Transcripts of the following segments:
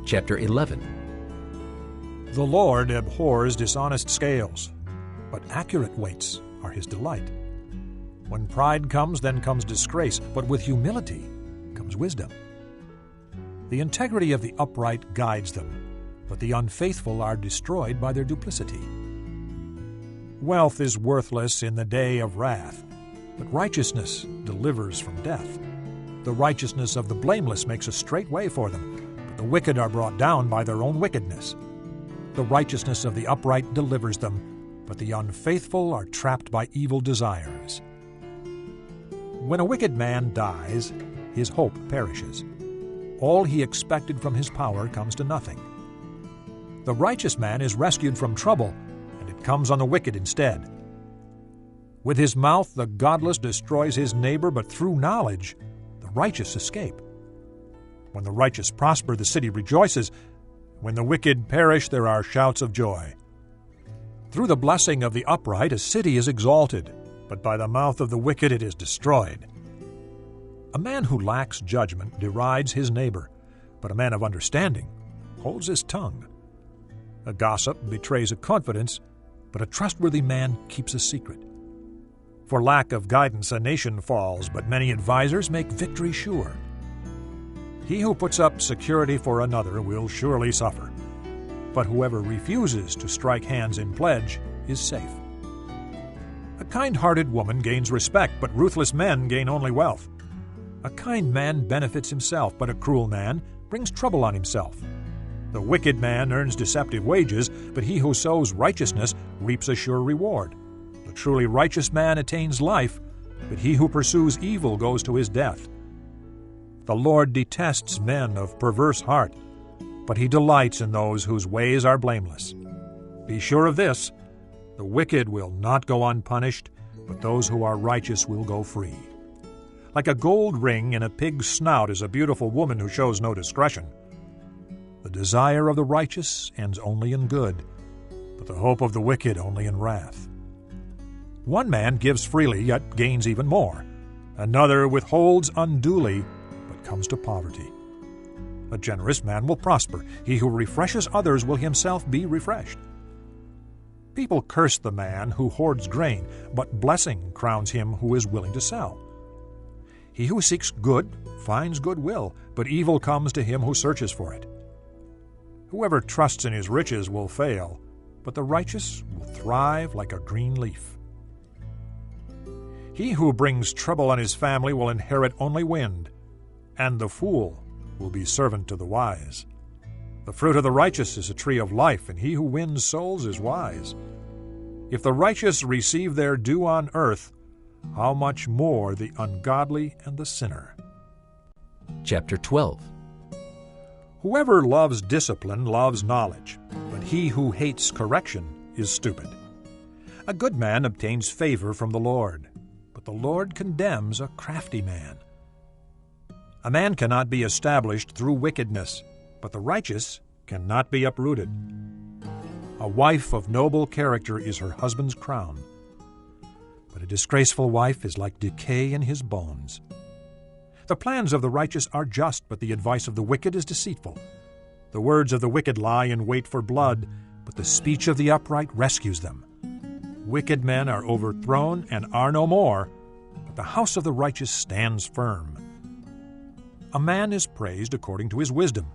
Chapter 11. The Lord abhors dishonest scales, but accurate weights are his delight. When pride comes, then comes disgrace, but with humility comes wisdom. The integrity of the upright guides them, but the unfaithful are destroyed by their duplicity. Wealth is worthless in the day of wrath, but righteousness delivers from death. The righteousness of the blameless makes a straight way for them, but the wicked are brought down by their own wickedness. The righteousness of the upright delivers them, but the unfaithful are trapped by evil desires. When a wicked man dies, his hope perishes. All he expected from his power comes to nothing. The righteous man is rescued from trouble, and it comes on the wicked instead. With his mouth the godless destroys his neighbor, but through knowledge the righteous escape. When the righteous prosper, the city rejoices. When the wicked perish, there are shouts of joy. Through the blessing of the upright, a city is exalted, but by the mouth of the wicked it is destroyed. A man who lacks judgment derides his neighbor, but a man of understanding holds his tongue. A gossip betrays a confidence, but a trustworthy man keeps a secret. For lack of guidance a nation falls, but many advisers make victory sure. He who puts up security for another will surely suffer, but whoever refuses to strike hands in pledge is safe. A kind-hearted woman gains respect, but ruthless men gain only wealth. A kind man benefits himself, but a cruel man brings trouble on himself. The wicked man earns deceptive wages, but he who sows righteousness reaps a sure reward. The truly righteous man attains life, but he who pursues evil goes to his death. The Lord detests men of perverse heart, but he delights in those whose ways are blameless. Be sure of this, the wicked will not go unpunished, but those who are righteous will go free. Like a gold ring in a pig's snout is a beautiful woman who shows no discretion. The desire of the righteous ends only in good, but the hope of the wicked only in wrath. One man gives freely, yet gains even more. Another withholds unduly, but comes to poverty. A generous man will prosper. He who refreshes others will himself be refreshed. People curse the man who hoards grain, but blessing crowns him who is willing to sell. He who seeks good finds goodwill, but evil comes to him who searches for it. Whoever trusts in his riches will fail, but the righteous will thrive like a green leaf. He who brings trouble on his family will inherit only wind, and the fool will be servant to the wise. The fruit of the righteous is a tree of life, and he who wins souls is wise. If the righteous receive their due on earth, how much more the ungodly and the sinner? Chapter 12. Whoever loves discipline loves knowledge, but he who hates correction is stupid. A good man obtains favor from the Lord, but the Lord condemns a crafty man. A man cannot be established through wickedness, but the righteous cannot be uprooted. A wife of noble character is her husband's crown, but a disgraceful wife is like decay in his bones. The plans of the righteous are just, but the advice of the wicked is deceitful. The words of the wicked lie in wait for blood, but the speech of the upright rescues them. Wicked men are overthrown and are no more, but the house of the righteous stands firm. A man is praised according to his wisdom,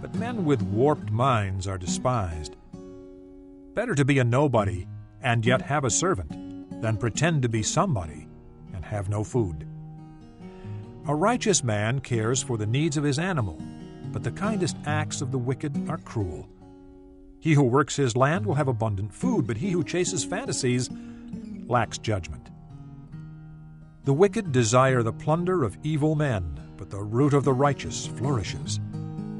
but men with warped minds are despised. Better to be a nobody and yet have a servant than pretend to be somebody and have no food. A righteous man cares for the needs of his animal, but the kindest acts of the wicked are cruel. He who works his land will have abundant food, but he who chases fantasies lacks judgment. The wicked desire the plunder of evil men, but the root of the righteous flourishes.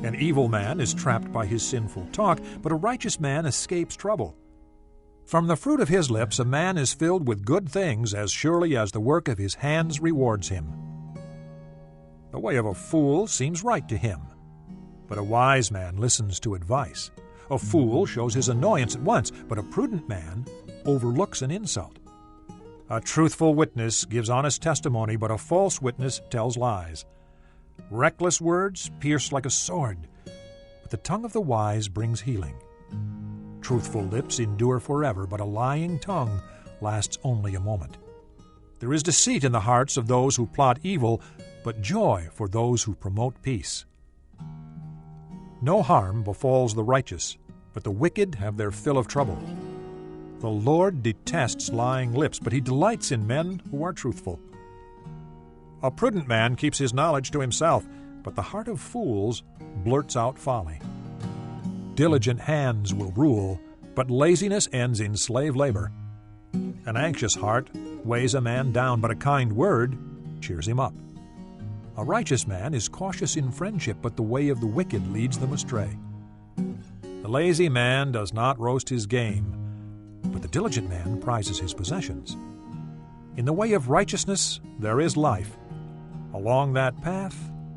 An evil man is trapped by his sinful talk, but a righteous man escapes trouble. From the fruit of his lips a man is filled with good things, as surely as the work of his hands rewards him. The way of a fool seems right to him, but a wise man listens to advice. A fool shows his annoyance at once, but a prudent man overlooks an insult. A truthful witness gives honest testimony, but a false witness tells lies. Reckless words pierce like a sword, but The tongue of the wise brings healing. Truthful lips endure forever, but a lying tongue lasts only a moment. There is deceit in the hearts of those who plot evil, but joy for those who promote peace. No harm befalls the righteous, but the wicked have their fill of trouble. The Lord detests lying lips, but He delights in men who are truthful. A prudent man keeps his knowledge to himself, but the heart of fools blurts out folly. Diligent hands will rule, but laziness ends in slave labor. An anxious heart weighs a man down, but a kind word cheers him up. A righteous man is cautious in friendship, but the way of the wicked leads them astray. The lazy man does not roast his game, but the diligent man prizes his possessions. In the way of righteousness there is life. Along that path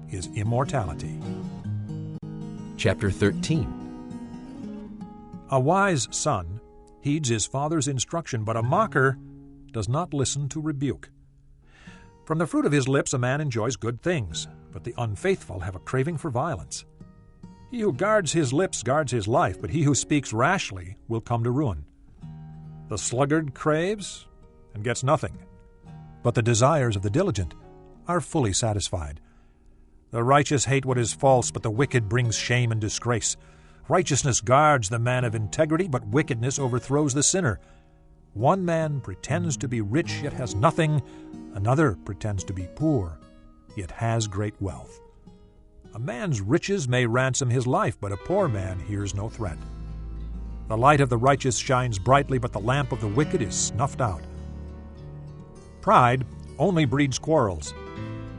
is immortality. Chapter 13. A wise son heeds his father's instruction, but a mocker does not listen to rebuke. From the fruit of his lips a man enjoys good things, but the unfaithful have a craving for violence. He who guards his lips guards his life, but he who speaks rashly will come to ruin. The sluggard craves and gets nothing, but the desires of the diligent are fully satisfied. The righteous hate what is false, but the wicked brings shame and disgrace. Righteousness guards the man of integrity, but wickedness overthrows the sinner. One man pretends to be rich, yet has nothing. Another pretends to be poor, yet has great wealth. A man's riches may ransom his life, but a poor man hears no threat. The light of the righteous shines brightly, but the lamp of the wicked is snuffed out. Pride only breeds quarrels,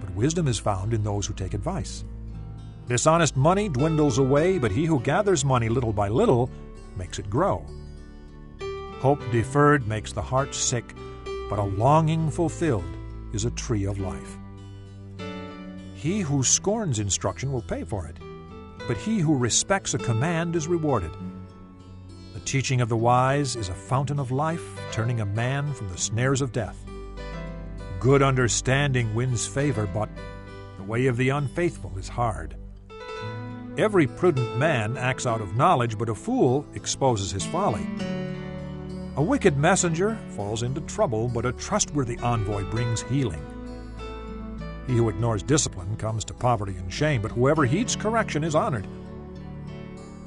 but wisdom is found in those who take advice. Dishonest money dwindles away, but he who gathers money little by little makes it grow. Hope deferred makes the heart sick, but a longing fulfilled is a tree of life. He who scorns instruction will pay for it, but he who respects a command is rewarded. The teaching of the wise is a fountain of life, turning a man from the snares of death. Good understanding wins favor, but the way of the unfaithful is hard. Every prudent man acts out of knowledge, but a fool exposes his folly. A wicked messenger falls into trouble, but a trustworthy envoy brings healing. He who ignores discipline comes to poverty and shame, but whoever heeds correction is honored.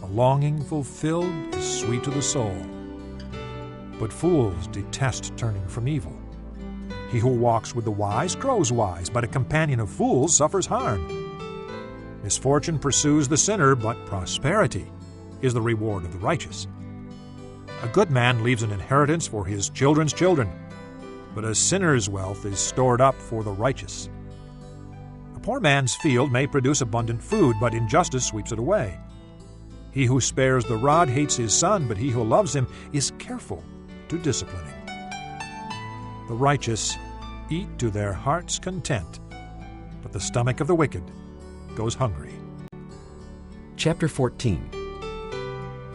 A longing fulfilled is sweet to the soul, but fools detest turning from evil. He who walks with the wise grows wise, but a companion of fools suffers harm. Misfortune pursues the sinner, but prosperity is the reward of the righteous. A good man leaves an inheritance for his children's children, but a sinner's wealth is stored up for the righteous. A poor man's field may produce abundant food, but injustice sweeps it away. He who spares the rod hates his son, but he who loves him is careful to discipline him. The righteous eat to their heart's content, but the stomach of the wicked goes hungry. Chapter 14.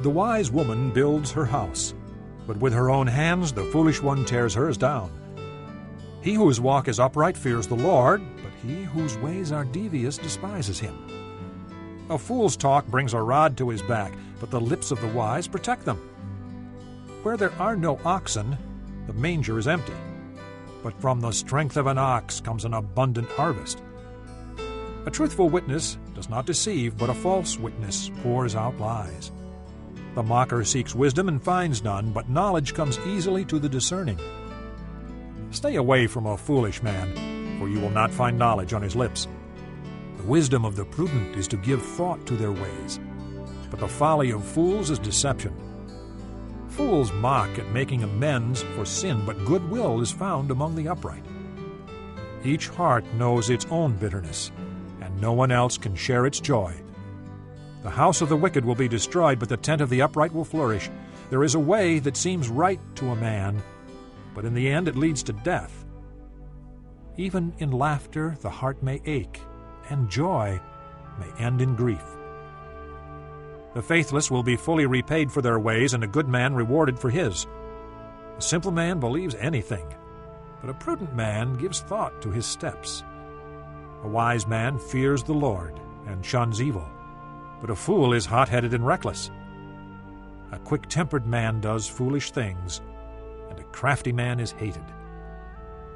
The wise woman builds her house, but with her own hands the foolish one tears hers down. He whose walk is upright fears the Lord, but he whose ways are devious despises him. A fool's talk brings a rod to his back, but the lips of the wise protect them. Where there are no oxen, the manger is empty, but from the strength of an ox comes an abundant harvest. A truthful witness does not deceive, but a false witness pours out lies. The mocker seeks wisdom and finds none, but knowledge comes easily to the discerning. Stay away from a foolish man, for you will not find knowledge on his lips. The wisdom of the prudent is to give thought to their ways, but the folly of fools is deception. Fools mock at making amends for sin, but goodwill is found among the upright. Each heart knows its own bitterness, and no one else can share its joy. The house of the wicked will be destroyed, but the tent of the upright will flourish. There is a way that seems right to a man, but in the end it leads to death. Even in laughter the heart may ache, and joy may end in grief. The faithless will be fully repaid for their ways, and a good man rewarded for his. A simple man believes anything, but a prudent man gives thought to his steps. A wise man fears the Lord and shuns evil, but a fool is hot-headed and reckless. A quick-tempered man does foolish things, and a crafty man is hated.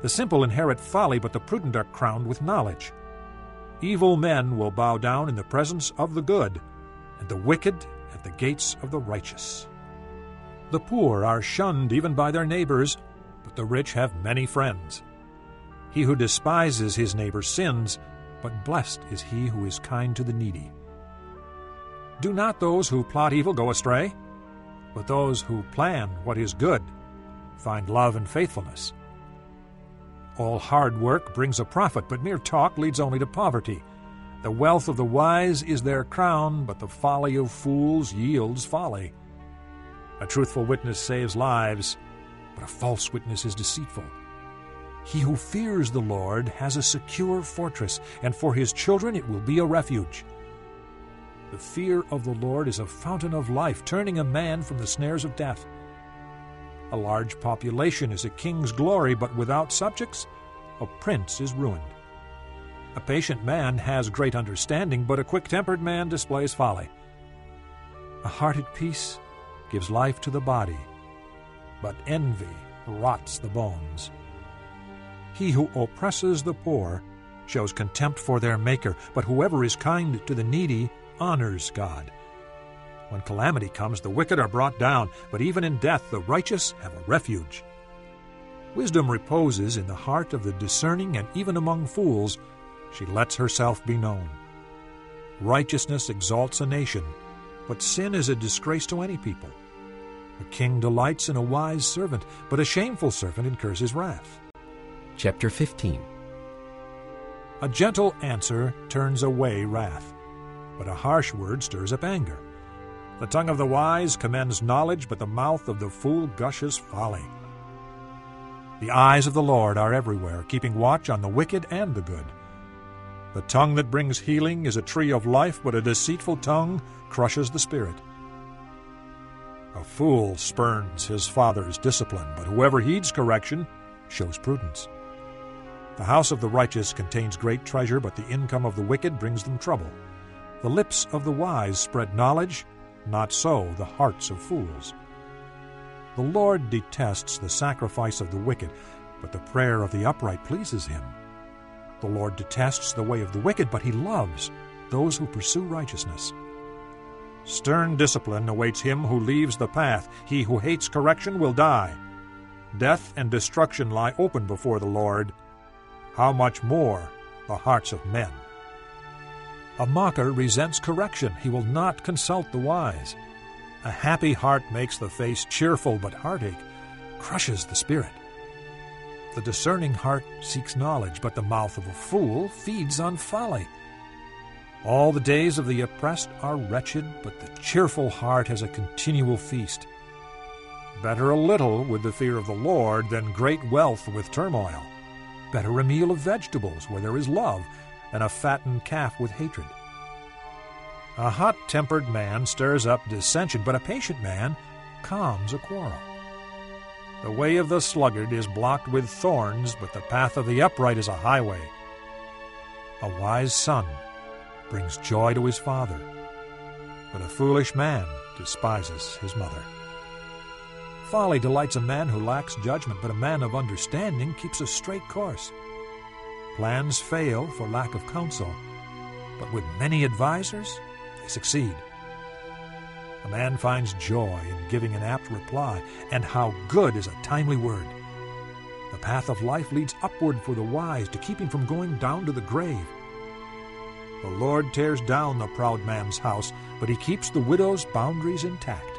The simple inherit folly, but the prudent are crowned with knowledge. Evil men will bow down in the presence of the good, and the wicked at the gates of the righteous. The poor are shunned even by their neighbors, but the rich have many friends. He who despises his neighbor sins, but blessed is he who is kind to the needy. Do not those who plot evil go astray, but those who plan what is good find love and faithfulness. All hard work brings a profit, but mere talk leads only to poverty. The wealth of the wise is their crown, but the folly of fools yields folly. A truthful witness saves lives, but a false witness is deceitful. He who fears the Lord has a secure fortress, and for his children it will be a refuge. The fear of the Lord is a fountain of life, turning a man from the snares of death. A large population is a king's glory, but without subjects, a prince is ruined. A patient man has great understanding, but a quick-tempered man displays folly. A heart at peace gives life to the body, but envy rots the bones. He who oppresses the poor shows contempt for their Maker, but whoever is kind to the needy honors God. When calamity comes, the wicked are brought down, but even in death the righteous have a refuge. Wisdom reposes in the heart of the discerning, and even among fools she lets herself be known. Righteousness exalts a nation, but sin is a disgrace to any people. A king delights in a wise servant, but a shameful servant incurs his wrath. Chapter 15. A gentle answer turns away wrath, but a harsh word stirs up anger. The tongue of the wise commends knowledge, but the mouth of the fool gushes folly. The eyes of the Lord are everywhere, keeping watch on the wicked and the good. The tongue that brings healing is a tree of life, but a deceitful tongue crushes the spirit. A fool spurns his father's discipline, but whoever heeds correction shows prudence. The house of the righteous contains great treasure, but the income of the wicked brings them trouble. The lips of the wise spread knowledge, not so the hearts of fools. The Lord detests the sacrifice of the wicked, but the prayer of the upright pleases him. The Lord detests the way of the wicked, but he loves those who pursue righteousness. Stern discipline awaits him who leaves the path. He who hates correction will die. Death and destruction lie open before the Lord. How much more the hearts of men? A mocker resents correction. He will not consult the wise. A happy heart makes the face cheerful, but heartache crushes the spirit. The discerning heart seeks knowledge, but the mouth of a fool feeds on folly. All the days of the oppressed are wretched, but the cheerful heart has a continual feast. Better a little with the fear of the Lord than great wealth with turmoil. Better a meal of vegetables where there is love than a fattened calf with hatred. A hot-tempered man stirs up dissension, but a patient man calms a quarrel. The way of the sluggard is blocked with thorns, but the path of the upright is a highway. A wise son brings joy to his father, but a foolish man despises his mother. Folly delights a man who lacks judgment, but a man of understanding keeps a straight course. Plans fail for lack of counsel, but with many advisers they succeed. A man finds joy in giving an apt reply, and how good is a timely word. The path of life leads upward for the wise, to keep him from going down to the grave. The Lord tears down the proud man's house, but he keeps the widow's boundaries intact.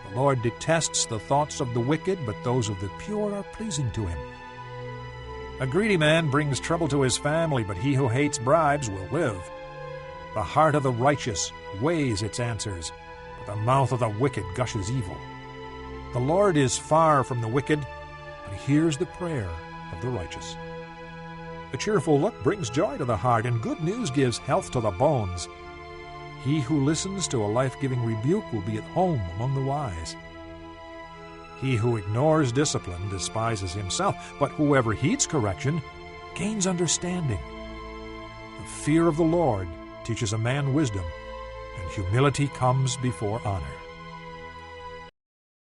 The Lord detests the thoughts of the wicked, but those of the pure are pleasing to him. A greedy man brings trouble to his family, but he who hates bribes will live. The heart of the righteous weighs its answers, but the mouth of the wicked gushes evil. The Lord is far from the wicked, but he hears the prayer of the righteous. A cheerful look brings joy to the heart, and good news gives health to the bones. He who listens to a life-giving rebuke will be at home among the wise. He who ignores discipline despises himself, but whoever heeds correction gains understanding. The fear of the Lord teaches a man wisdom, and humility comes before honor.